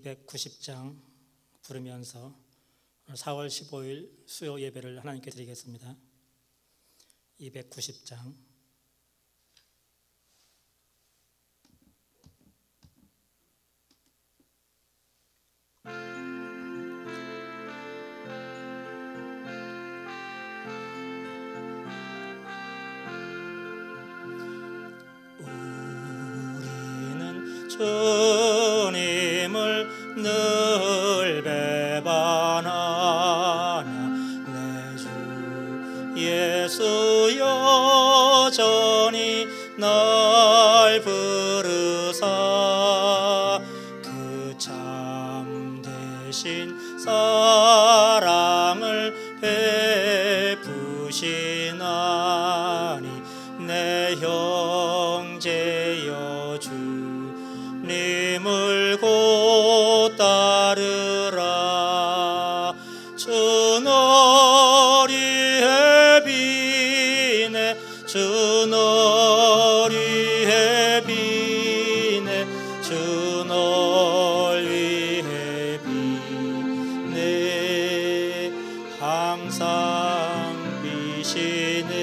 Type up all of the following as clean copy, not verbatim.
290장 부르면서 4월 15일 수요 예배를 하나님께 드리겠습니다. 290장. 우리는 주님을 늘 배반하나 내 주 예수 여전히 날 부르사 그 참 대신 사랑을 베푸시나니 내 형제여 주님을 곧 따르라. 주 너리에 비네 주 너리에 비네 주 널 위해 비네 항상 비시네.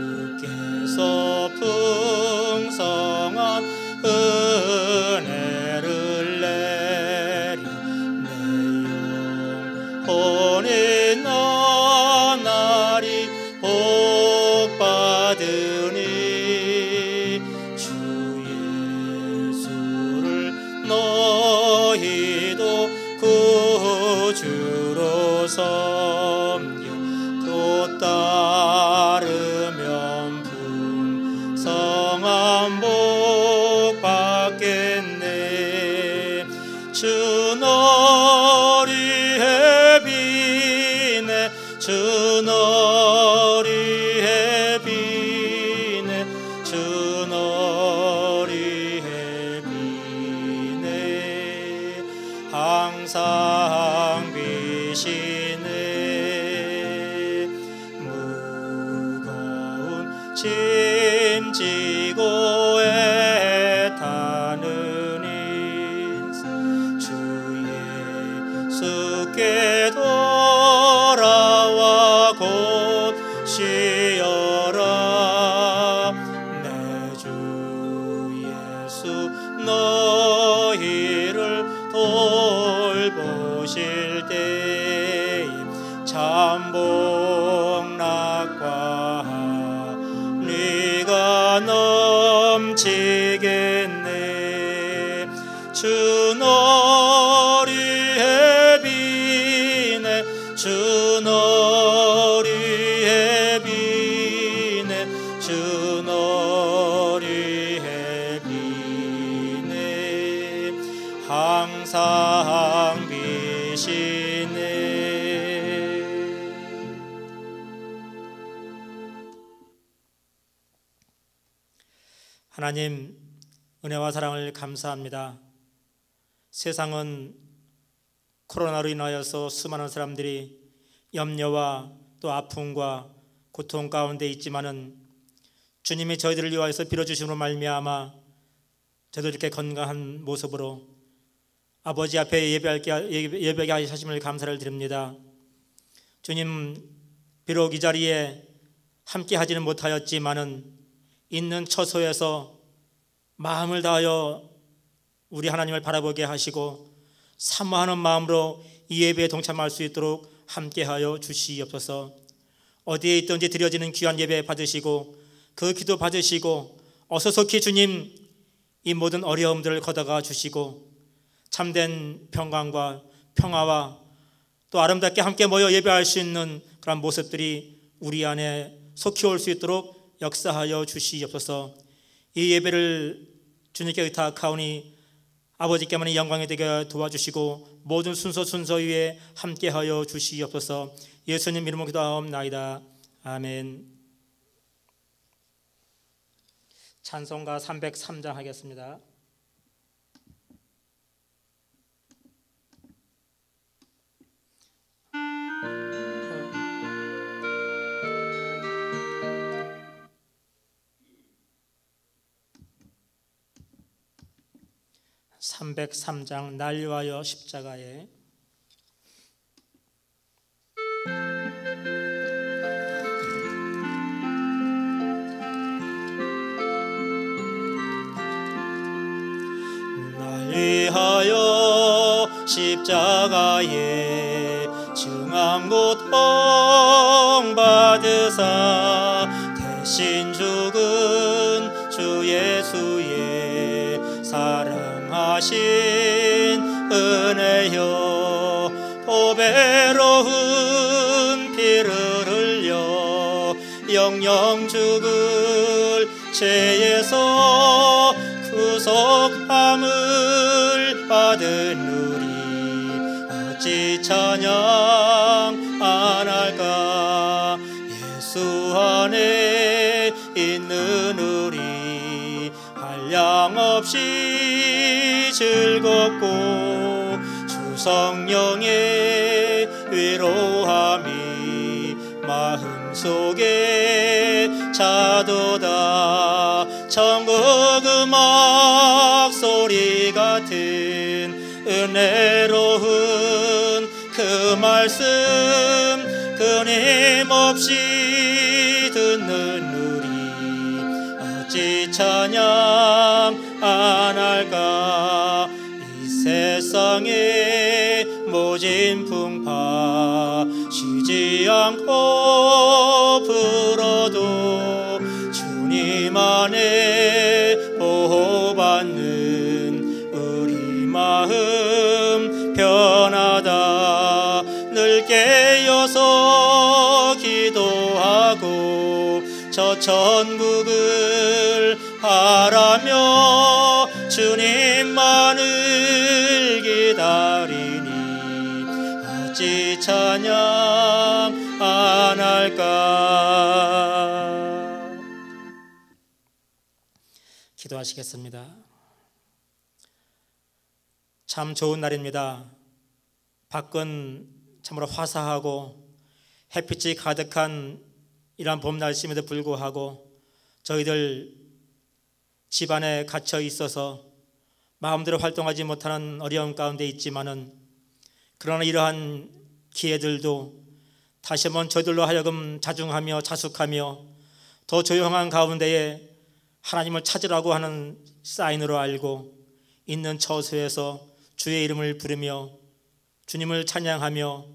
주께서 풍성한 은혜를 내리 내 영혼이 나날이 복받으니 주 예수를 너희도 구주로 섬겨 곧 따르면 풍성한 복 받겠네. 주 너리에 비네 주 너리에 비네 주 너리에 비네 항상 비시네. 무거운 짐 지고 애타는 인생 주 예수께 돌아와 곧 쉬어라. 내 주 예수 너희를 돌보실 때에 참 복락과 네가 넘치겠네. 주 너리에 비네 주 너리에 비네 주 너리에 비네 항상 비시네. 하나님 은혜와 사랑을 감사합니다. 세상은 코로나로 인하여서 수많은 사람들이 염려와 또 아픔과 고통 가운데 있지만은 주님이 저희들을 위하여서 빌어주심으로 말미암아 저희들 이렇게 건강한 모습으로 아버지 앞에 예배하게 하심을 감사를 드립니다. 주님, 비록 이 자리에 함께 하지는 못하였지만은 있는 처소에서 마음을 다하여 우리 하나님을 바라보게 하시고 사모하는 마음으로 이 예배에 동참할 수 있도록 함께하여 주시옵소서. 어디에 있든지 드려지는 귀한 예배 받으시고 그 기도 받으시고 어서속히 주님 이 모든 어려움들을 걷어가 주시고 참된 평강과 평화와 또 아름답게 함께 모여 예배할 수 있는 그런 모습들이 우리 안에 속히 올 수 있도록 역사하여 주시옵소서. 이 예배를 주님께 의탁하오니 아버지께만 영광이 되게 도와주시고 모든 순서 위에 함께하여 주시옵소서. 예수님 이름으로 기도하옵나이다. 아멘. 찬송가 303장 하겠습니다. 303장 날 위하여 십자가에 날 위하여 십자가에 중한 고통 받으사 대신 죽은 주 예수의 사랑하신 은혜여 보배로운 피를 흘려 영영 죽을 죄에서 구속함을 받은 우리 어찌 찬양 안 할까. 예수 안에 있는 우리 한량없이 즐겁고 주 성령의 위로함이 마음속에 자도다. 천국 음악 소리 같은 은혜로운 그 말씀 끊임없이 듣는 우리 어찌 찬양 안 할까. 이 세상의 모진 풍파 쉬지 않고 불어도 주님 안에 보호받는 우리 마음 편하다. 늘 깨어서 기도하고 저 천국을 바라며 주님만을 기다리니 어찌 찬양 안 할까. 기도하시겠습니다. 참 좋은 날입니다. 밖은 참으로 화사하고 햇빛이 가득한 이런 봄 날씨임에도 불구하고 저희들 집안에 갇혀 있어서 마음대로 활동하지 못하는 어려움 가운데 있지만은 그러나 이러한 기회들도 다시 한번 저희들로 하여금 자중하며 자숙하며 더 조용한 가운데에 하나님을 찾으라고 하는 사인으로 알고 있는 처소에서 주의 이름을 부르며 주님을 찬양하며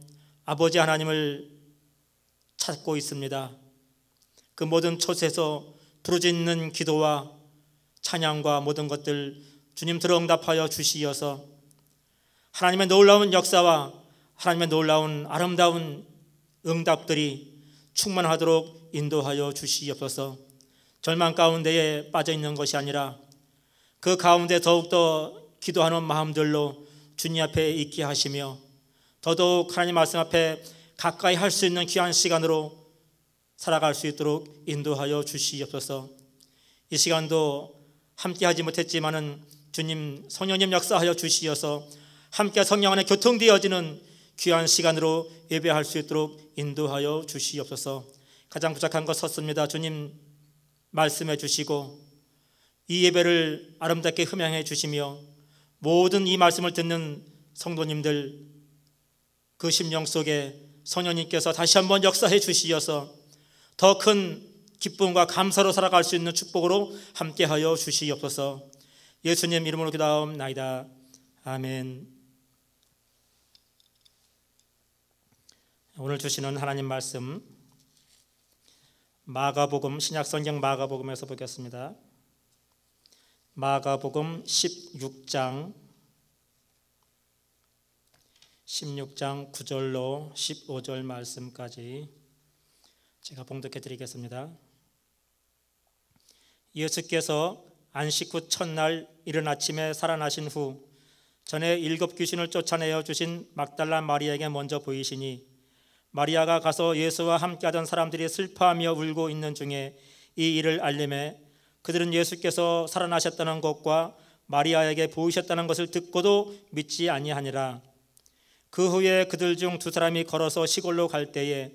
아버지 하나님을 찾고 있습니다. 그 모든 처소에서 부르짖는 기도와 찬양과 모든 것들 주님 들어응답하여 주시어서 하나님의 놀라운 역사와 하나님의 놀라운 아름다운 응답들이 충만하도록 인도하여 주시옵소서. 절망 가운데에 빠져 있는 것이 아니라 그 가운데 더욱더 기도하는 마음들로 주님 앞에 있게 하시며 더더욱 하나님 말씀 앞에 가까이 할 수 있는 귀한 시간으로 살아갈 수 있도록 인도하여 주시옵소서. 이 시간도 함께 하지 못했지만은 주님 성령님 역사하여 주시어서 함께 성령 안에 교통되어지는 귀한 시간으로 예배할 수 있도록 인도하여 주시옵소서. 가장 부족한 것 섰습니다. 주님 말씀해 주시고 이 예배를 아름답게 흠양해 주시며 모든 이 말씀을 듣는 성도님들 그 심령 속에 성령님께서 다시 한번 역사해 주시어서 더 큰 기쁨과 감사로 살아갈 수 있는 축복으로 함께하여 주시옵소서. 예수님 이름으로 기도하옵나이다. 아멘. 오늘 주시는 하나님 말씀 마가복음 신약성경 마가복음에서 보겠습니다. 마가복음 16장 9절로 15절 말씀까지 제가 봉독해 드리겠습니다. 예수께서 안식 후 첫날 이른 아침에 살아나신 후 전에 7 귀신을 쫓아내어 주신 막달라 마리아에게 먼저 보이시니 마리아가 가서 예수와 함께하던 사람들이 슬퍼하며 울고 있는 중에 이 일을 알림해 그들은 예수께서 살아나셨다는 것과 마리아에게 보이셨다는 것을 듣고도 믿지 아니하니라. 그 후에 그들 중 2 사람이 걸어서 시골로 갈 때에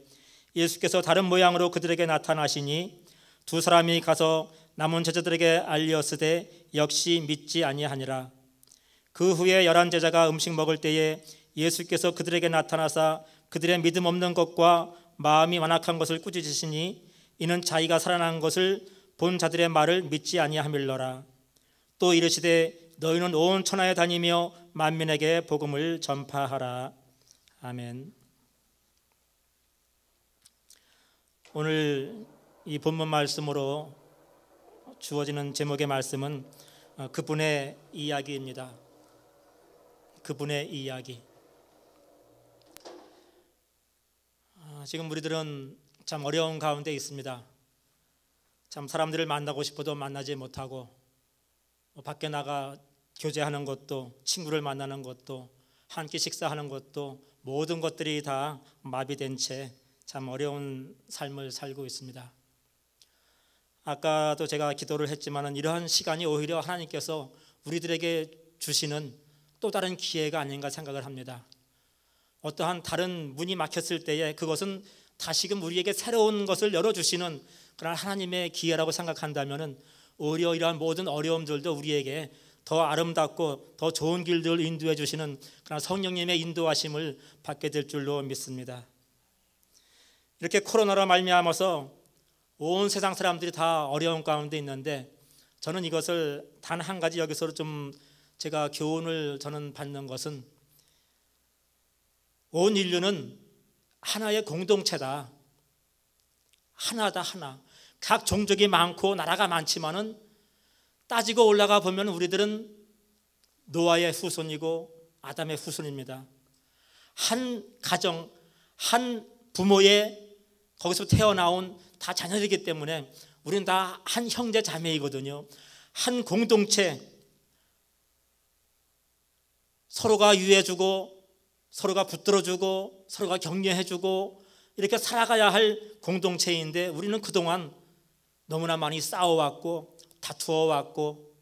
예수께서 다른 모양으로 그들에게 나타나시니 2 사람이 가서 남은 제자들에게 알렸으되 역시 믿지 아니하니라. 그 후에 11 제자가 음식 먹을 때에 예수께서 그들에게 나타나사 그들의 믿음 없는 것과 마음이 완악한 것을 꾸짖으시니 이는 자기가 살아난 것을 본 자들의 말을 믿지 아니함일러라. 또 이르시되 너희는 온 천하에 다니며 만민에게 복음을 전파하라. 아멘. 오늘 이 본문 말씀으로 주어지는 제목의 말씀은 그분의 이야기입니다. 그분의 이야기. 지금 우리들은 참 어려운 가운데 있습니다. 참 사람들을 만나고 싶어도 만나지 못하고 밖에 나가 교제하는 것도, 친구를 만나는 것도, 한 끼 식사하는 것도, 모든 것들이 다 마비된 채 참 어려운 삶을 살고 있습니다. 아까도 제가 기도를 했지만 이러한 시간이 오히려 하나님께서 우리들에게 주시는 또 다른 기회가 아닌가 생각을 합니다. 어떠한 다른 문이 막혔을 때에 그것은 다시금 우리에게 새로운 것을 열어주시는 그런 하나님의 기회라고 생각한다면 오히려 이러한 모든 어려움들도 우리에게 더 아름답고 더 좋은 길들을 인도해 주시는 그런 성령님의 인도하심을 받게 될 줄로 믿습니다. 이렇게 코로나로 말미암아서 온 세상 사람들이 다 어려운 가운데 있는데 저는 이것을 단 한 가지 여기서 좀 제가 교훈을 저는 받는 것은 온 인류는 하나의 공동체다. 하나다, 하나. 각 종족이 많고 나라가 많지만은 따지고 올라가 보면 우리들은 노아의 후손이고 아담의 후손입니다. 한 가정, 한 부모의 거기서 태어나온 다 자녀이기 때문에 우리는 다 한 형제 자매이거든요. 한 공동체, 서로가 유해주고 서로가 붙들어주고 서로가 격려해주고 이렇게 살아가야 할 공동체인데 우리는 그동안 너무나 많이 싸워왔고 다투어왔고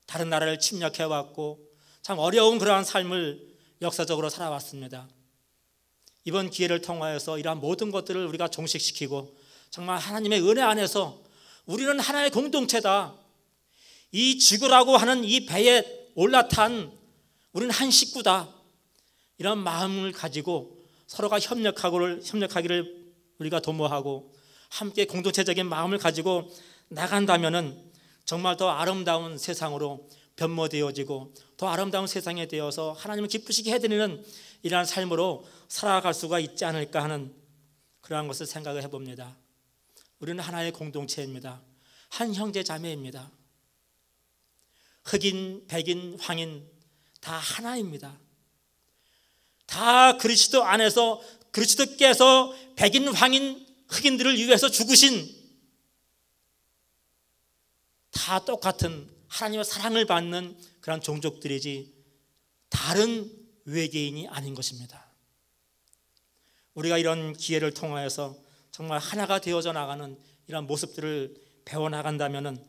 다른 나라를 침략해왔고 참 어려운 그러한 삶을 역사적으로 살아왔습니다. 이번 기회를 통하여서 이러한 모든 것들을 우리가 종식시키고 정말 하나님의 은혜 안에서 우리는 하나의 공동체다. 이 지구라고 하는 이 배에 올라탄 우리는 한 식구다. 이런 마음을 가지고 서로가 협력하기를 우리가 도모하고 함께 공동체적인 마음을 가지고 나간다면은 정말 더 아름다운 세상으로 변모되어지고 더 아름다운 세상에 되어서 하나님을 기쁘시게 해드리는 이러한 삶으로 살아갈 수가 있지 않을까 하는 그러한 것을 생각을 해봅니다. 우리는 하나의 공동체입니다. 한 형제 자매입니다. 흑인, 백인, 황인 다 하나입니다. 다 그리스도 안에서 그리스도께서 백인, 황인, 흑인들을 위해서 죽으신 다 똑같은 하나님의 사랑을 받는 그런 종족들이지 다른 외계인이 아닌 것입니다. 우리가 이런 기회를 통하여서 정말 하나가 되어져 나가는 이런 모습들을 배워나간다면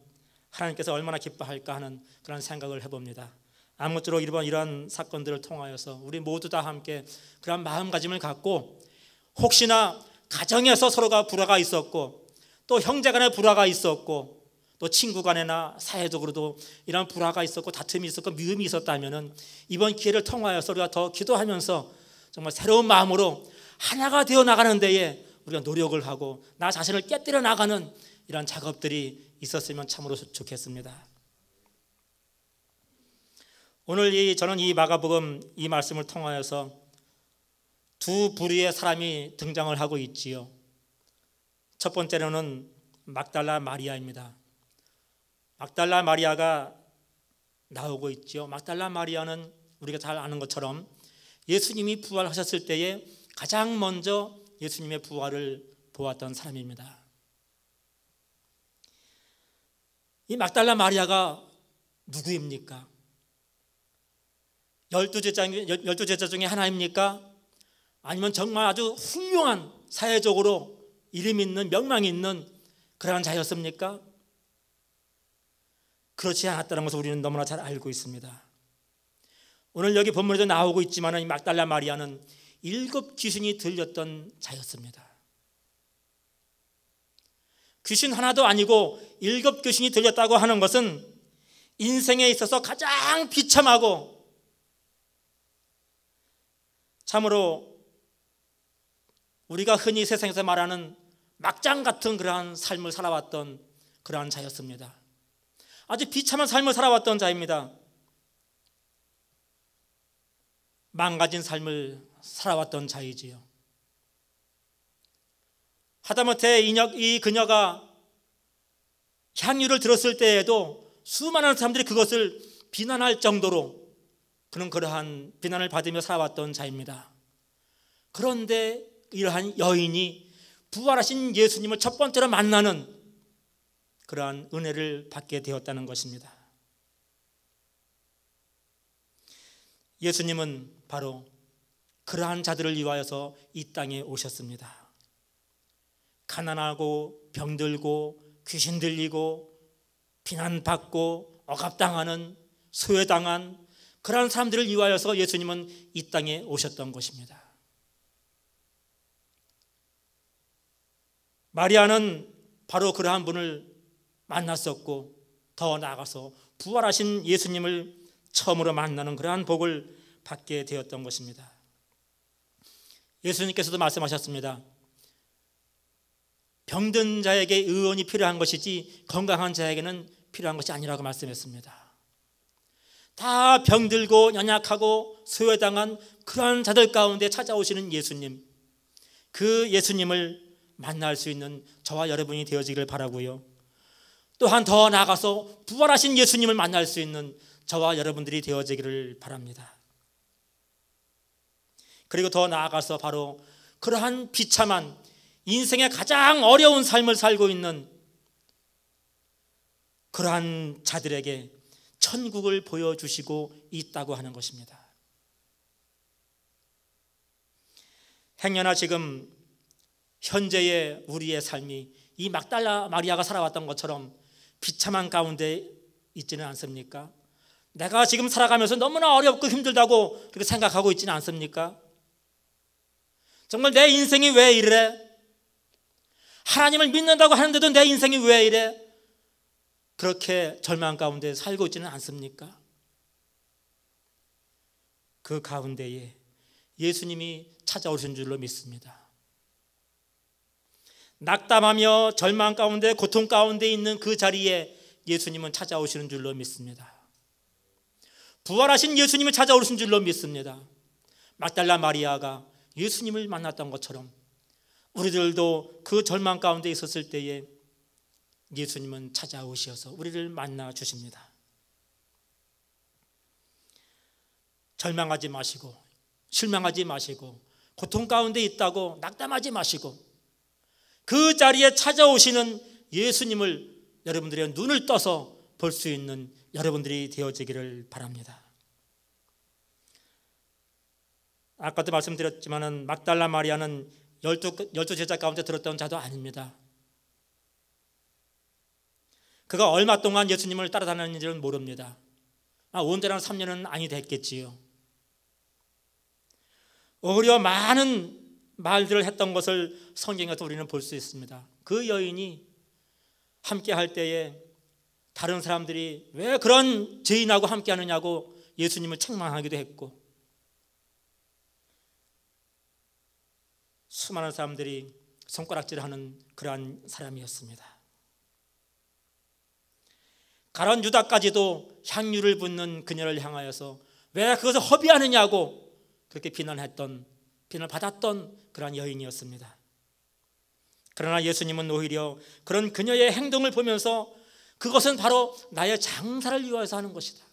하나님께서 얼마나 기뻐할까 하는 그런 생각을 해봅니다. 아무쪼록 이러한 사건들을 통하여서 우리 모두 다 함께 그런 마음가짐을 갖고 혹시나 가정에서 서로가 불화가 있었고 또 형제간에 불화가 있었고 또 친구 간에나 사회적으로도 이런 불화가 있었고 다툼이 있었고 미움이 있었다면 이번 기회를 통하여서 우리가 더 기도하면서 정말 새로운 마음으로 하나가 되어 나가는 데에 우리가 노력을 하고 나 자신을 깨뜨려 나가는 이런 작업들이 있었으면 참으로 좋겠습니다. 오늘 저는 이 마가복음 이 말씀을 통하여서 두 부류의 사람이 등장을 하고 있지요. 첫 번째로는 막달라 마리아입니다. 막달라 마리아가 나오고 있지요. 막달라 마리아는 우리가 잘 아는 것처럼 예수님이 부활하셨을 때에 가장 먼저 예수님의 부활을 보았던 사람입니다. 이 막달라 마리아가 누구입니까? 12제자 중에 하나입니까? 아니면 정말 아주 훌륭한 사회적으로 이름 있는 명망이 있는 그러한 자였습니까? 그렇지 않았다는 것을 우리는 너무나 잘 알고 있습니다. 오늘 여기 본문에도 나오고 있지만 이 막달라 마리아는 7 귀신이 들렸던 자였습니다. 귀신 하나도 아니고 7 귀신이 들렸다고 하는 것은 인생에 있어서 가장 비참하고 참으로 우리가 흔히 세상에서 말하는 막장 같은 그러한 삶을 살아왔던 그러한 자였습니다. 아주 비참한 삶을 살아왔던 자입니다. 망가진 삶을 살아왔던 자이지요. 하다못해 이 그녀가 향유를 들었을 때에도 수많은 사람들이 그것을 비난할 정도로 그는 그러한 비난을 받으며 살아왔던 자입니다. 그런데 이러한 여인이 부활하신 예수님을 첫 번째로 만나는 그러한 은혜를 받게 되었다는 것입니다. 예수님은 바로 그러한 자들을 위하여서 이 땅에 오셨습니다. 가난하고 병들고 귀신 들리고 비난받고 억압당하는 소외당한 그러한 사람들을 위하여서 예수님은 이 땅에 오셨던 것입니다. 마리아는 바로 그러한 분을 만났었고 더 나아가서 부활하신 예수님을 처음으로 만나는 그러한 복을 받게 되었던 것입니다. 예수님께서도 말씀하셨습니다. 병든 자에게 의원이 필요한 것이지 건강한 자에게는 필요한 것이 아니라고 말씀했습니다. 다 병들고 연약하고 소외당한 그러한 자들 가운데 찾아오시는 예수님, 그 예수님을 만날 수 있는 저와 여러분이 되어지기를 바라고요. 또한 더 나아가서 부활하신 예수님을 만날 수 있는 저와 여러분들이 되어지기를 바랍니다. 그리고 더 나아가서 바로 그러한 비참한 인생의 가장 어려운 삶을 살고 있는 그러한 자들에게 천국을 보여주시고 있다고 하는 것입니다. 행여나 지금 현재의 우리의 삶이 이 막달라 마리아가 살아왔던 것처럼 비참한 가운데 있지는 않습니까? 내가 지금 살아가면서 너무나 어렵고 힘들다고 그렇게 생각하고 있지는 않습니까? 정말 내 인생이 왜 이래? 하나님을 믿는다고 하는데도 내 인생이 왜 이래? 그렇게 절망 가운데 살고 있지는 않습니까? 그 가운데에 예수님이 찾아오신 줄로 믿습니다. 낙담하며 절망 가운데 고통 가운데 있는 그 자리에 예수님은 찾아오시는 줄로 믿습니다. 부활하신 예수님이 찾아오신 줄로 믿습니다. 막달라 마리아가 예수님을 만났던 것처럼 우리들도 그 절망 가운데 있었을 때에 예수님은 찾아오셔서 우리를 만나 주십니다. 절망하지 마시고 실망하지 마시고 고통 가운데 있다고 낙담하지 마시고 그 자리에 찾아오시는 예수님을 여러분들의 눈을 떠서 볼 수 있는 여러분들이 되어지기를 바랍니다. 아까도 말씀드렸지만 막달라 마리아는 12 제자 가운데 들었던 자도 아닙니다. 그가 얼마 동안 예수님을 따라다녔는지는 모릅니다. 온전한 3년은 아니 됐겠지요. 오히려 많은 말들을 했던 것을 성경에서 우리는 볼 수 있습니다. 그 여인이 함께 할 때에 다른 사람들이 왜 그런 죄인하고 함께 하느냐고 예수님을 책망하기도 했고 수많은 사람들이 손가락질하는 그러한 사람이었습니다. 가룟 유다까지도 향유를 붓는 그녀를 향하여서 왜 그것을 허비하느냐고 그렇게 비난받았던 그러한 여인이었습니다. 그러나 예수님은 오히려 그런 그녀의 행동을 보면서 그것은 바로 나의 장사를 위하여서 하는 것이다.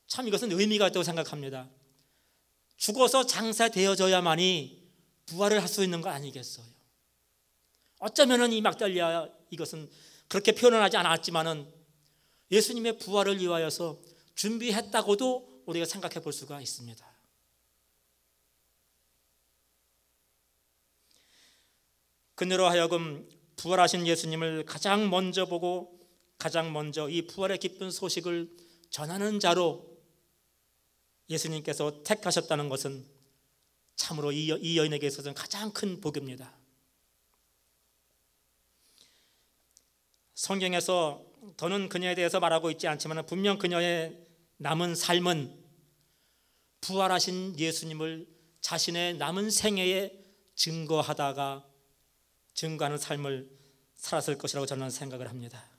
참 이것은 의미가 있다고 생각합니다. 죽어서 장사되어져야만이 부활을 할 수 있는 거 아니겠어요? 어쩌면은 이 막달리아 이것은 그렇게 표현은 하지 않았지만은 예수님의 부활을 위하여서 준비했다고도 우리가 생각해 볼 수가 있습니다. 그녀로 하여금 부활하신 예수님을 가장 먼저 보고 가장 먼저 이 부활의 기쁜 소식을 전하는 자로 예수님께서 택하셨다는 것은 참으로 이 여인에게 있어서는 가장 큰 복입니다. 성경에서 더는 그녀에 대해서 말하고 있지 않지만 분명 그녀의 남은 삶은 부활하신 예수님을 자신의 남은 생애에 증거하는 삶을 살았을 것이라고 저는 생각을 합니다.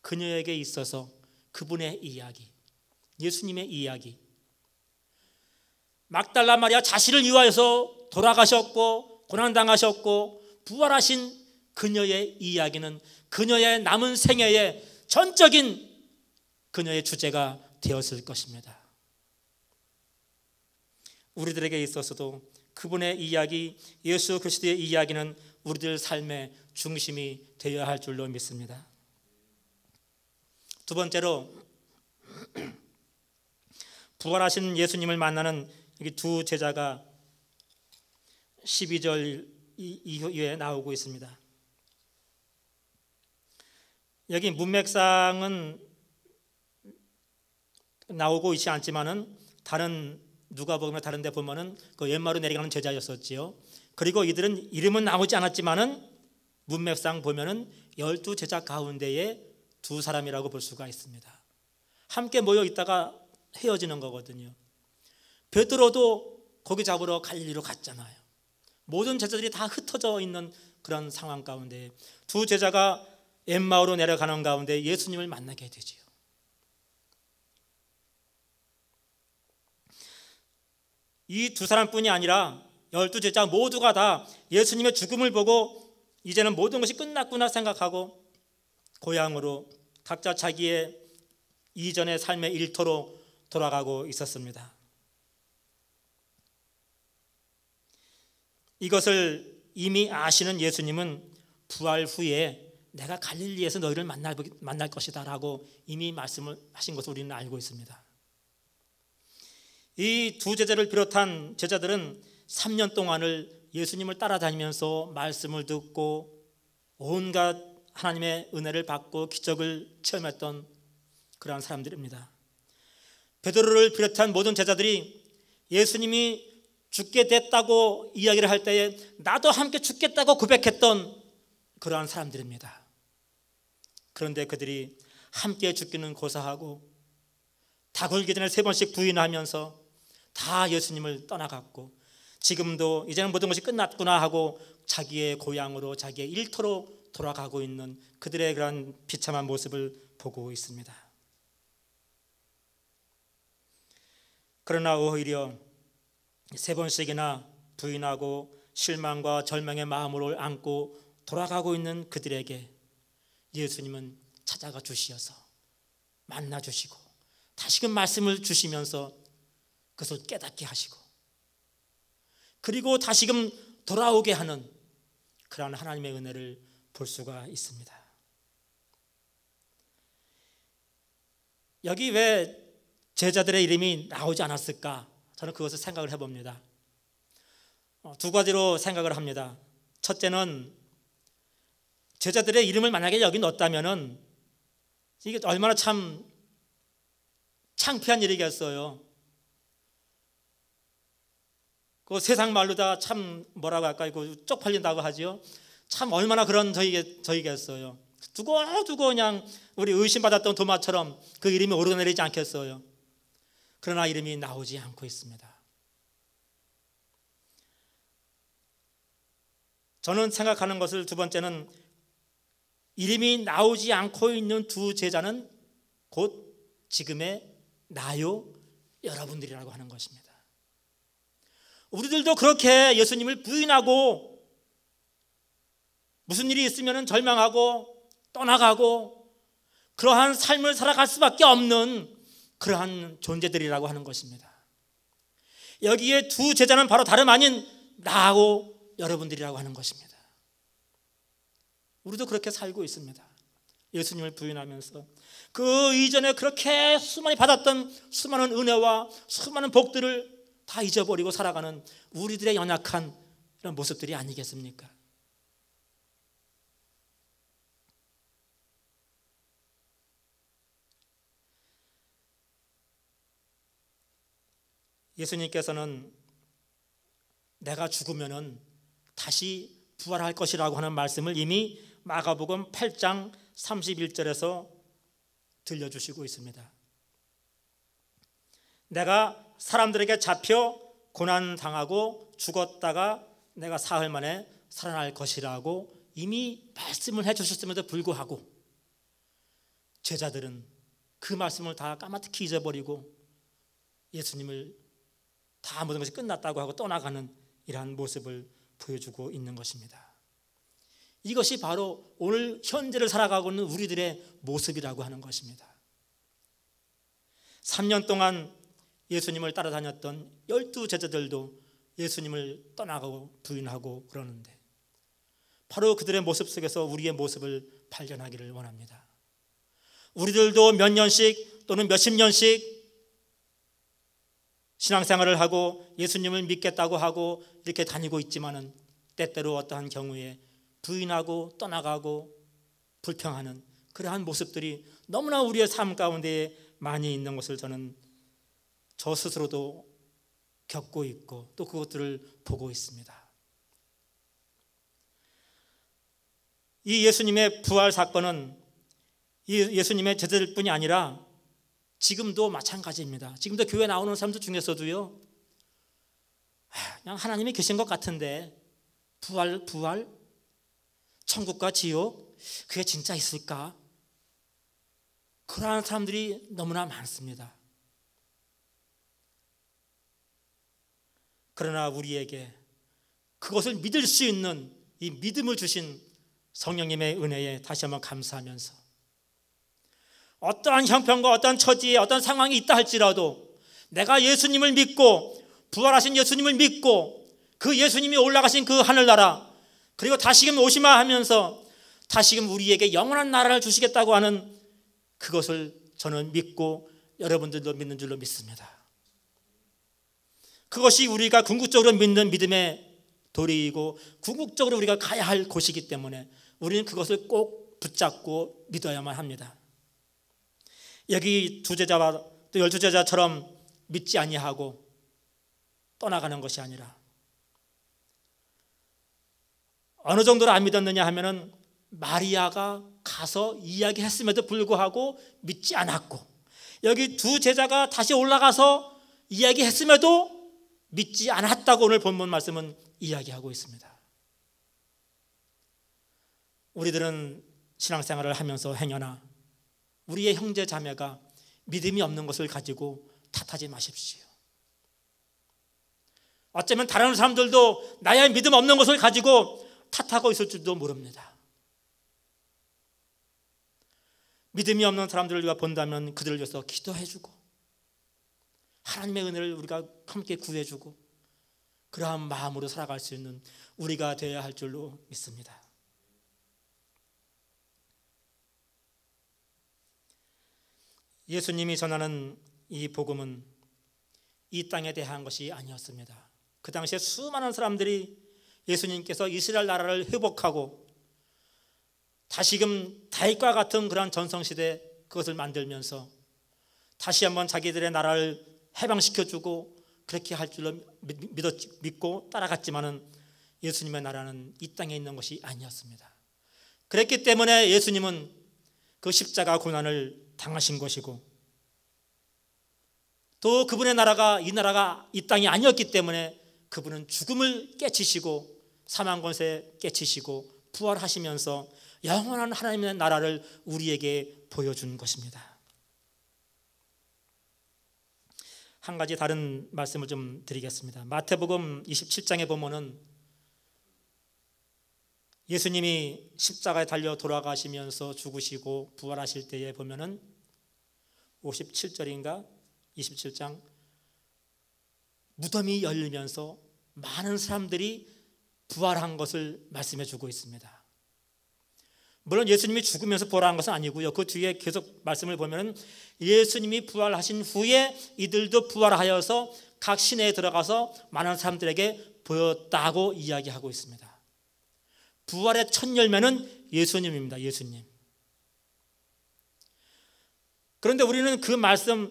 그녀에게 있어서 그분의 이야기, 예수님의 이야기, 막달라 마리아 자신을 위하여서 돌아가셨고 고난당하셨고 부활하신 그녀의 이야기는 그녀의 남은 생애의 전적인 그녀의 주제가 되었을 것입니다. 우리들에게 있어서도 그분의 이야기, 예수 그리스도의 이야기는 우리들 삶의 중심이 되어야 할 줄로 믿습니다. 두 번째로 부활하신 예수님을 만나는 두 제자가 12절 이후에 나오고 있습니다. 여기 문맥상은 나오고 있지 않지만은 누가복음에 다른 데 보면은 그 엠마오로 내려가는 제자였었지요. 그리고 이들은 이름은 나오지 않았지만은 문맥상 보면은 12제자 가운데에 두 사람이라고 볼 수가 있습니다. 함께 모여 있다가 헤어지는 거거든요. 베드로도 고기 잡으러 갈릴리로 갔잖아요. 모든 제자들이 다 흩어져 있는 그런 상황 가운데 두 제자가 엠마오로 내려가는 가운데 예수님을 만나게 되지요. 이 두 사람뿐이 아니라 12제자 모두가 다 예수님의 죽음을 보고 이제는 모든 것이 끝났구나 생각하고 고향으로 각자 자기의 이전의 삶의 일터로 돌아가고 있었습니다. 이것을 이미 아시는 예수님은 부활 후에 내가 갈릴리에서 너희를 만날 것이다 라고 이미 말씀을 하신 것을 우리는 알고 있습니다. 이 두 제자를 비롯한 제자들은 3년 동안을 예수님을 따라다니면서 말씀을 듣고 온갖 하나님의 은혜를 받고 기적을 체험했던 그러한 사람들입니다. 베드로를 비롯한 모든 제자들이 예수님이 죽게 됐다고 이야기를 할 때에 나도 함께 죽겠다고 고백했던 그러한 사람들입니다. 그런데 그들이 함께 죽기는 고사하고 다 굴기 전에 3번씩 부인하면서 다 예수님을 떠나갔고 지금도 이제는 모든 것이 끝났구나 하고 자기의 고향으로 자기의 일터로 돌아가고 있는 그들의 그런 비참한 모습을 보고 있습니다. 그러나 오히려 3번씩이나 부인하고 실망과 절망의 마음을 안고 돌아가고 있는 그들에게 예수님은 찾아가 주시어서 만나 주시고 다시금 말씀을 주시면서 그것을 깨닫게 하시고 그리고 다시금 돌아오게 하는 그러한 하나님의 은혜를 볼 수가 있습니다. 여기 왜 제자들의 이름이 나오지 않았을까? 저는 그것을 생각을 해봅니다. 두 가지로 생각을 합니다. 첫째는 제자들의 이름을 만약에 여기 넣었다면은 이게 얼마나 참 창피한 일이겠어요. 그 세상 말로 다 참 뭐라고 할까요? 그 쪽팔린다고 하지요. 참 얼마나 그런 저희겠어요. 두고 그냥 우리 의심받았던 도마처럼 그 이름이 오르내리지 않겠어요. 그러나 이름이 나오지 않고 있습니다. 저는 생각하는 것을 두 번째는 이름이 나오지 않고 있는 두 제자는 곧 지금의 나요 여러분들이라고 하는 것입니다. 우리들도 그렇게 예수님을 부인하고 무슨 일이 있으면 절망하고 떠나가고 그러한 삶을 살아갈 수밖에 없는 그러한 존재들이라고 하는 것입니다. 여기에 두 제자는 바로 다름 아닌 나하고 여러분들이라고 하는 것입니다. 우리도 그렇게 살고 있습니다. 예수님을 부인하면서 그 이전에 그렇게 수많이 받았던 수많은 은혜와 수많은 복들을 다 잊어버리고 살아가는 우리들의 연약한 이런 모습들이 아니겠습니까? 예수님께서는 내가 죽으면은 다시 부활할 것이라고 하는 말씀을 이미 마가복음 8장 31절에서 들려주시고 있습니다. 내가 사람들에게 잡혀 고난당하고 죽었다가 내가 사흘 만에 살아날 것이라고 이미 말씀을 해주셨음에도 불구하고 제자들은 그 말씀을 다 까마득히 잊어버리고 예수님을 다 모든 것이 끝났다고 하고 떠나가는 이러한 모습을 보여주고 있는 것입니다. 이것이 바로 오늘 현재를 살아가고 있는 우리들의 모습이라고 하는 것입니다. 3년 동안 예수님을 따라다녔던 12 제자들도 예수님을 떠나가고 부인하고 그러는데 바로 그들의 모습 속에서 우리의 모습을 발견하기를 원합니다. 우리들도 몇 년씩 또는 몇십 년씩 신앙생활을 하고 예수님을 믿겠다고 하고 이렇게 다니고 있지만은 때때로 어떠한 경우에 부인하고 떠나가고 불평하는 그러한 모습들이 너무나 우리의 삶 가운데 많이 있는 것을 저는 저 스스로도 겪고 있고 또 그것들을 보고 있습니다. 이 예수님의 부활 사건은 예수님의 제자들뿐이 아니라 지금도 마찬가지입니다. 지금도 교회 나오는 사람들 중에서도요, 그냥 하나님이 계신 것 같은데 부활? 천국과 지옥? 그게 진짜 있을까? 그러한 사람들이 너무나 많습니다. 그러나 우리에게 그것을 믿을 수 있는 이 믿음을 주신 성령님의 은혜에 다시 한번 감사하면서 어떠한 형편과 어떠한 처지에 어떠한 상황이 있다 할지라도 내가 예수님을 믿고 부활하신 예수님을 믿고 그 예수님이 올라가신 그 하늘나라 그리고 다시금 오시마 하면서 다시금 우리에게 영원한 나라를 주시겠다고 하는 그것을 저는 믿고 여러분들도 믿는 줄로 믿습니다. 그것이 우리가 궁극적으로 믿는 믿음의 도리이고 궁극적으로 우리가 가야 할 곳이기 때문에 우리는 그것을 꼭 붙잡고 믿어야만 합니다. 여기 2제자와 또 12제자처럼 믿지 아니하고 떠나가는 것이 아니라 어느 정도로 안 믿었느냐 하면은 마리아가 가서 이야기했음에도 불구하고 믿지 않았고 여기 2제자가 다시 올라가서 이야기했음에도 믿지 않았다고 오늘 본문 말씀은 이야기하고 있습니다. 우리들은 신앙생활을 하면서 행여나 우리의 형제 자매가 믿음이 없는 것을 가지고 탓하지 마십시오. 어쩌면 다른 사람들도 나의 믿음 없는 것을 가지고 탓하고 있을 줄도 모릅니다. 믿음이 없는 사람들을 우리가 본다면 그들을 위해서 기도해주고 하나님의 은혜를 우리가 함께 구해주고 그러한 마음으로 살아갈 수 있는 우리가 되어야 할 줄로 믿습니다. 예수님이 전하는 이 복음은 이 땅에 대한 것이 아니었습니다. 그 당시에 수많은 사람들이 예수님께서 이스라엘 나라를 회복하고 다시금 다윗과 같은 그런 전성시대 그것을 만들면서 다시 한번 자기들의 나라를 해방시켜주고 그렇게 할 줄로 믿고 따라갔지만은 예수님의 나라는 이 땅에 있는 것이 아니었습니다. 그랬기 때문에 예수님은 그 십자가 고난을 당하신 것이고 또 그분의 나라가 이 땅이 아니었기 때문에 그분은 죽음을 깨치시고 사망 권세 깨치시고 부활하시면서 영원한 하나님의 나라를 우리에게 보여준 것입니다. 한 가지 다른 말씀을 좀 드리겠습니다. 마태복음 27장에 보면은 예수님이 십자가에 달려 돌아가시면서 죽으시고 부활하실 때에 보면은 57절인가 27장 무덤이 열리면서 많은 사람들이 부활한 것을 말씀해 주고 있습니다. 물론 예수님이 죽으면서 부활한 것은 아니고요. 그 뒤에 계속 말씀을 보면 예수님이 부활하신 후에 이들도 부활하여서 각 시내에 들어가서 많은 사람들에게 보였다고 이야기하고 있습니다. 부활의 첫 열매는 예수님입니다. 예수님. 그런데 우리는 그 말씀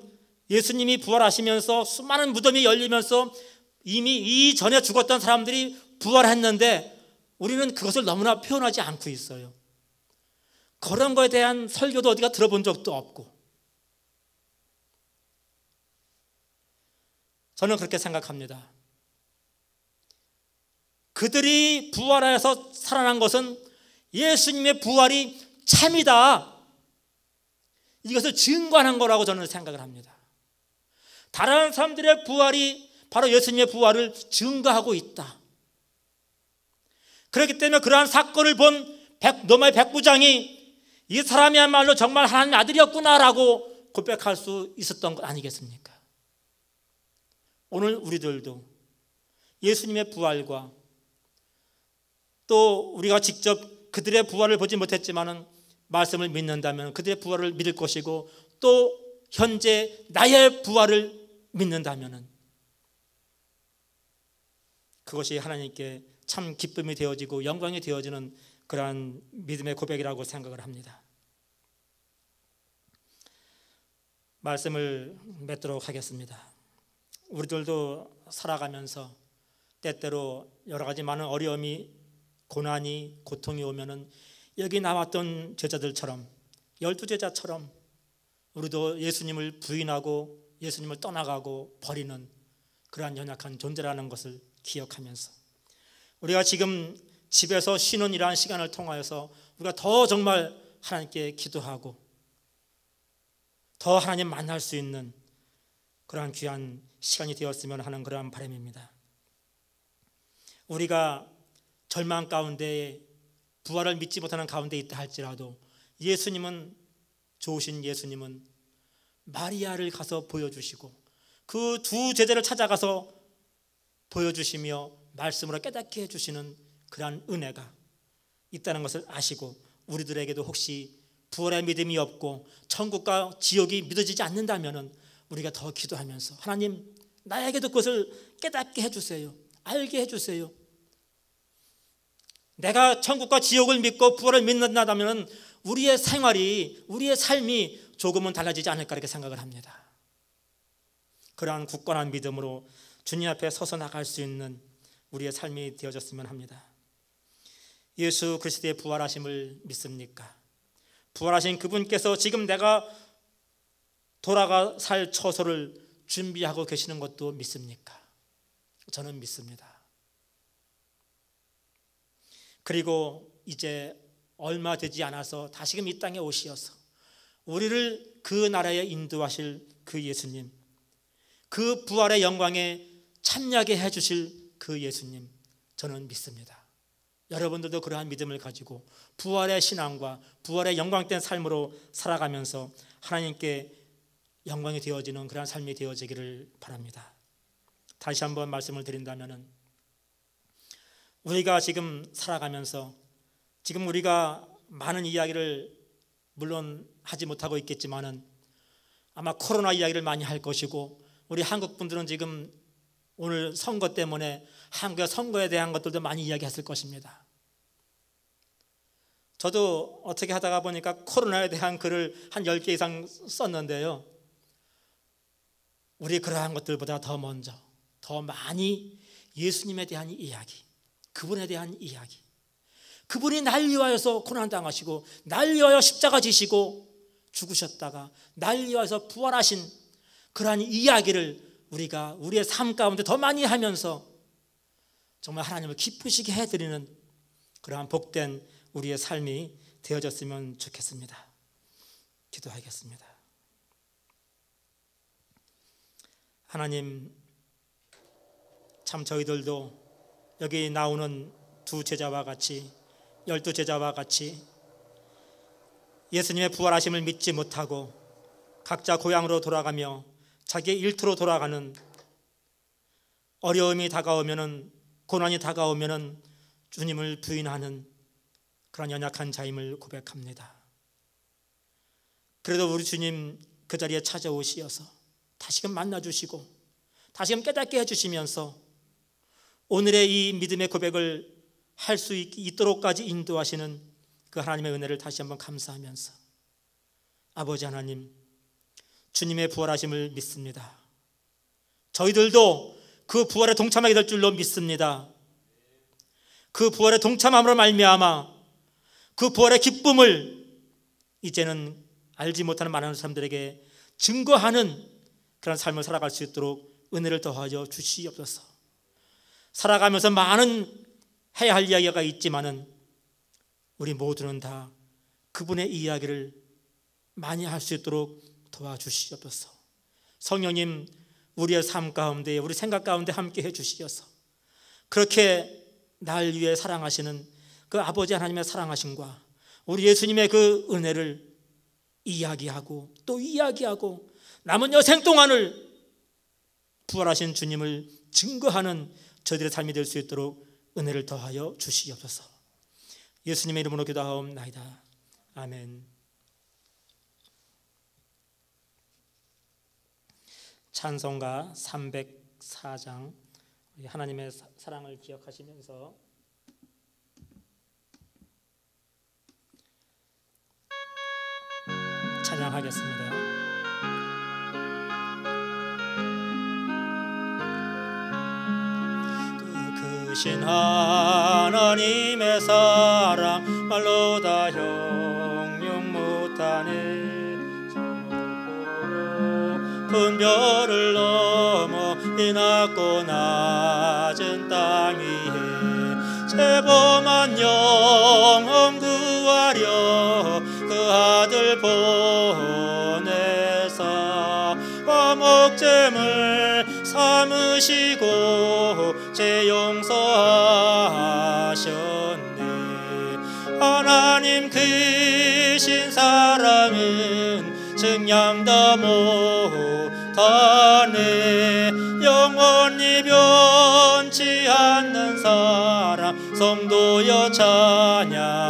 예수님이 부활하시면서 수많은 무덤이 열리면서 이미 이전에 죽었던 사람들이 부활했는데 우리는 그것을 너무나 표현하지 않고 있어요. 그런 거에 대한 설교도 어디가 들어본 적도 없고 저는 그렇게 생각합니다. 그들이 부활해서 살아난 것은 예수님의 부활이 참이다, 이것을 증거하는 거라고 저는 생각을 합니다. 다른 사람들의 부활이 바로 예수님의 부활을 증거하고 있다. 그렇기 때문에 그러한 사건을 본 로마의 백부장이 이 사람이야말로 정말 하나님의 아들이었구나라고 고백할 수 있었던 것 아니겠습니까? 오늘 우리들도 예수님의 부활과 또 우리가 직접 그들의 부활을 보지 못했지만 말씀을 믿는다면 그들의 부활을 믿을 것이고, 또 현재 나의 부활을 믿는다면 그것이 하나님께 참 기쁨이 되어지고 영광이 되어지는 그러한 믿음의 고백이라고 생각을 합니다. 말씀을 맺도록 하겠습니다. 우리들도 살아가면서 때때로 여러 가지 많은 어려움이, 고난이, 고통이 오면은 여기 나왔던 제자들처럼, 12제자처럼 우리도 예수님을 부인하고 예수님을 떠나가고 버리는 그러한 연약한 존재라는 것을 기억하면서 우리가 지금 집에서 쉬는 이러한 시간을 통하여서 우리가 더 정말 하나님께 기도하고 더 하나님 만날 수 있는 그러한 귀한 시간이 되었으면 하는 그러한 바람입니다. 우리가 절망 가운데 부활을 믿지 못하는 가운데 있다 할지라도 예수님은, 좋으신 예수님은 마리아를 가서 보여주시고 그 두 제자를 찾아가서 보여주시며 말씀으로 깨닫게 해주시는 그러한 은혜가 있다는 것을 아시고, 우리들에게도 혹시 부활의 믿음이 없고 천국과 지옥이 믿어지지 않는다면 우리가 더 기도하면서 하나님, 나에게도 그것을 깨닫게 해주세요, 알게 해주세요. 내가 천국과 지옥을 믿고 부활을 믿는다면 우리의 생활이, 우리의 삶이 조금은 달라지지 않을까 이렇게 생각을 합니다. 그러한 굳건한 믿음으로 주님 앞에 서서 나갈 수 있는 우리의 삶이 되어졌으면 합니다. 예수 그리스도의 부활하심을 믿습니까? 부활하신 그분께서 지금 내가 돌아가 살 처소를 준비하고 계시는 것도 믿습니까? 저는 믿습니다. 그리고 이제 얼마 되지 않아서 다시금 이 땅에 오시어서 우리를 그 나라에 인도하실 그 예수님, 그 부활의 영광에 참여하게 해주실 그 예수님, 저는 믿습니다. 여러분들도 그러한 믿음을 가지고 부활의 신앙과 부활의 영광된 삶으로 살아가면서 하나님께 영광이 되어지는 그러한 삶이 되어지기를 바랍니다. 다시 한번 말씀을 드린다면, 우리가 지금 살아가면서 지금 우리가 많은 이야기를 물론 하지 못하고 있겠지만은 아마 코로나 이야기를 많이 할 것이고, 우리 한국 분들은 지금 오늘 선거 때문에 한국의 선거에 대한 것들도 많이 이야기했을 것입니다. 저도 어떻게 하다가 보니까 코로나에 대한 글을 한 10개 이상 썼는데요, 우리 그러한 것들보다 더 먼저 더 많이 예수님에 대한 이야기, 그분에 대한 이야기, 그분이 날 위하여서 고난당하시고 날 위하여 십자가 지시고 죽으셨다가 날 위하여서 부활하신 그러한 이야기를 우리가 우리의 삶 가운데 더 많이 하면서 정말 하나님을 기쁘시게 해드리는 그러한 복된 우리의 삶이 되어졌으면 좋겠습니다. 기도하겠습니다. 하나님, 참 저희들도 여기 나오는 두 제자와 같이, 12제자와 같이 예수님의 부활하심을 믿지 못하고 각자 고향으로 돌아가며 자기의 일터로 돌아가는, 어려움이 다가오면은, 고난이 다가오면은 주님을 부인하는 그런 연약한 자임을 고백합니다. 그래도 우리 주님 그 자리에 찾아오시어서 다시금 만나주시고 다시금 깨닫게 해주시면서 오늘의 이 믿음의 고백을 할 수 있도록까지 인도하시는 그 하나님의 은혜를 다시 한번 감사하면서, 아버지 하나님, 주님의 부활하심을 믿습니다. 저희들도 그 부활에 동참하게 될 줄로 믿습니다. 그 부활에 동참함으로 말미암아 그 부활의 기쁨을 이제는 알지 못하는 많은 사람들에게 증거하는 그런 삶을 살아갈 수 있도록 은혜를 더하여 주시옵소서. 살아가면서 많은 해야 할 이야기가 있지만은 우리 모두는 다 그분의 이야기를 많이 할 수 있도록 도와주시옵소서. 성령님, 우리의 삶 가운데, 우리 생각 가운데 함께 해주시옵소서. 그렇게 날 위해 사랑하시는 그 아버지 하나님의 사랑하심과 우리 예수님의 그 은혜를 이야기하고 또 이야기하고 남은 여생 동안을 부활하신 주님을 증거하는 저희들의 삶이 될 수 있도록 은혜를 더하여 주시옵소서. 예수님의 이름으로 기도하옵나이다. 아멘. 찬송가 304장, 하나님의 사랑을 기억하시면서 찬양하겠습니다. 크신 하나님의 사랑 말로 다 형용 못하네. 큰 별을 넘어 이 낮고 낮은 땅 위에 죄범한 영혼 구하려 그 아들 보내사 화목제물 삼으시고 죄 용서하셨네. 하나님 크신 사랑은 증량다 못하네. 영원히 변치 않는 사랑 성도여 찬양하세.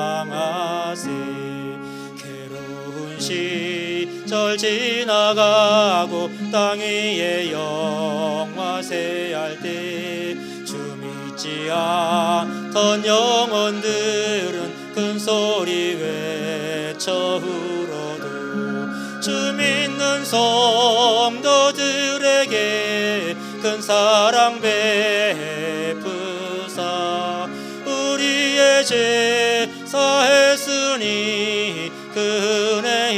괴로운 시절 지나가고 땅 위에 영화세할 때 주 믿지 않던 영혼들은 큰 소리 외쳐 울어도 주 믿는 성도들에게 큰 사랑 베푸사 우리의 죄 사했으니 그 은혜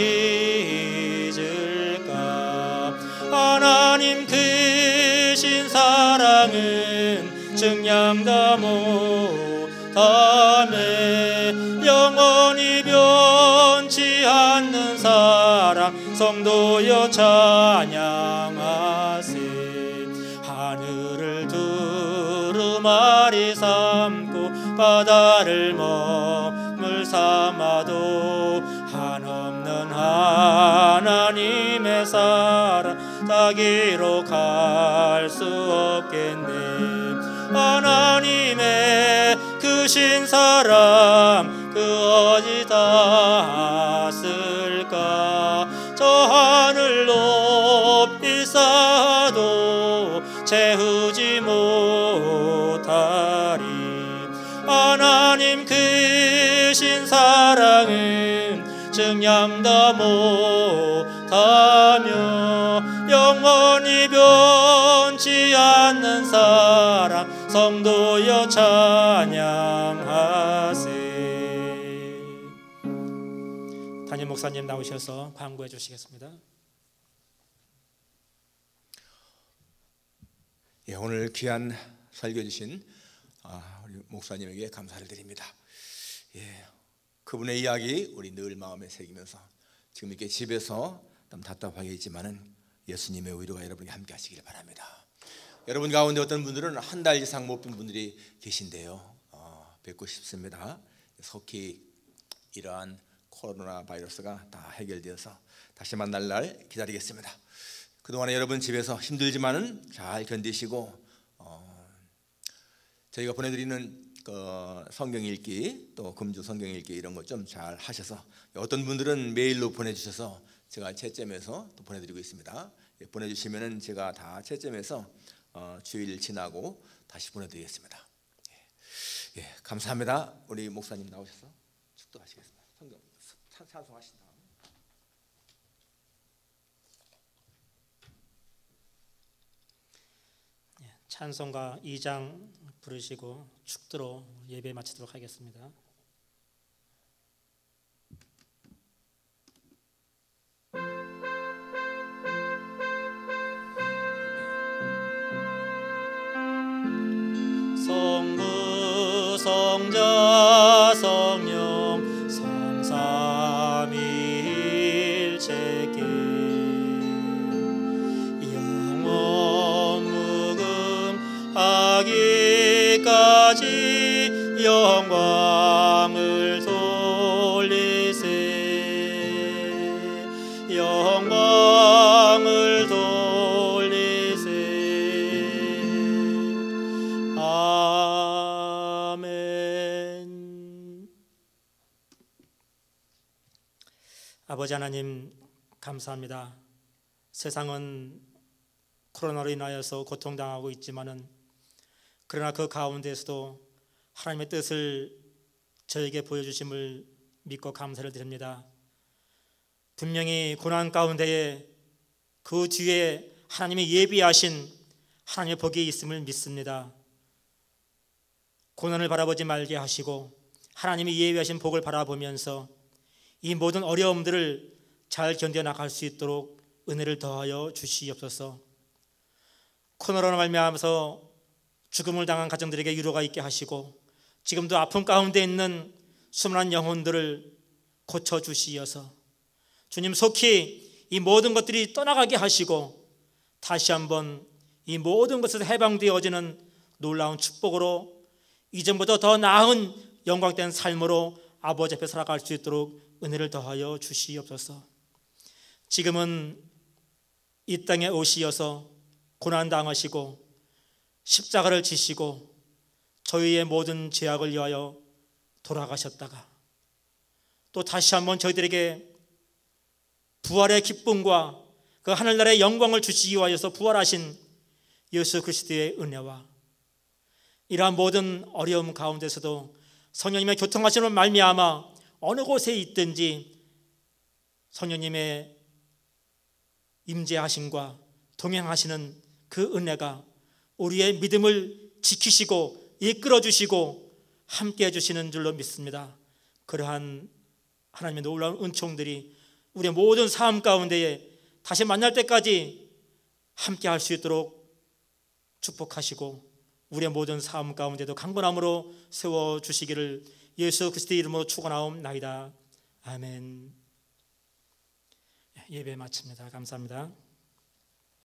잊을까. 하나님 크신 사랑은 증량다 못하네. 영원히 변치 않는 사랑 성도여 찬양하세. 하늘을 두루마리 삼고 바다를 먹물 삼아도 한없는 하나님의 사랑 자기로 갈 수 없겠네. 하나님의 크신 사랑 그 어디 닿았을까. 저 하늘 높이 쌓아도 채우지 못하리. 하나님 크신 사랑은 증량다 못하며 영원히 변치 않는 사랑 성도여 찬양하세. 담임 목사님 나오셔서 광고해 주시겠습니다. 예, 오늘 귀한 설교 주신 우리 목사님에게 감사를 드립니다. 예, 그분의 이야기 우리 늘 마음에 새기면서 지금 이렇게 집에서 좀 답답하게 있지만은 예수님의 위로가 여러분이 함께 하시길 바랍니다. 여러분 가운데 어떤 분들은 한 달 이상 못 뵌 분들이 계신데요. 뵙고 싶습니다. 속히 이러한 코로나 바이러스가 다 해결되어서 다시 만날 날 기다리겠습니다. 그동안에 여러분 집에서 힘들지만은 잘 견디시고 저희가 보내드리는 성경 읽기 또 금주 성경 읽기 이런 것 좀 잘 하셔서 어떤 분들은 메일로 보내주셔서 제가 채점해서 또 보내드리고 있습니다. 보내주시면은 제가 다 채점해서 주일 지나고 다시 보내드리겠습니다. 예, 감사합니다. 우리 목사님 나오셔서 축도하시겠습니다. 성경 찬송하신 다음. 찬송가 2장 부르시고 축도로 예배 마치도록 하겠습니다. 자기까지 영광을 돌리세 영광을 돌리세 아멘. 아버지 하나님 감사합니다. 세상은 코로나로 인하여서 고통당하고 있지만은 그러나 그 가운데에서도 하나님의 뜻을 저에게 보여주심을 믿고 감사를 드립니다. 분명히 고난 가운데에 그 뒤에 하나님이 예비하신 하나님의 복이 있음을 믿습니다. 고난을 바라보지 말게 하시고 하나님이 예비하신 복을 바라보면서 이 모든 어려움들을 잘 견뎌나갈 수 있도록 은혜를 더하여 주시옵소서. 코로나로 말미암아서 죽음을 당한 가정들에게 위로가 있게 하시고 지금도 아픔 가운데 있는 수많은 영혼들을 고쳐주시어서 주님 속히 이 모든 것들이 떠나가게 하시고 다시 한번 이 모든 것에서 해방되어지는 놀라운 축복으로 이전보다 더 나은 영광된 삶으로 아버지 앞에 살아갈 수 있도록 은혜를 더하여 주시옵소서. 지금은 이 땅에 오시어서 고난당하시고 십자가를 지시고 저희의 모든 죄악을 위하여 돌아가셨다가 또 다시 한번 저희들에게 부활의 기쁨과 그 하늘나라의 영광을 주시기 위하여서 부활하신 예수 그리스도의 은혜와 이러한 모든 어려움 가운데서도 성령님의 교통하심을 말미암아 어느 곳에 있든지 성령님의 임재하심과 동행하시는 그 은혜가 우리의 믿음을 지키시고 이끌어주시고 함께해 주시는 줄로 믿습니다. 그러한 하나님의 놀라운 은총들이 우리의 모든 삶 가운데에 다시 만날 때까지 함께할 수 있도록 축복하시고 우리의 모든 삶 가운데도 강건함으로 세워주시기를 예수 그리스도의 이름으로 축원하옵나이다. 아멘. 예배 마칩니다. 감사합니다.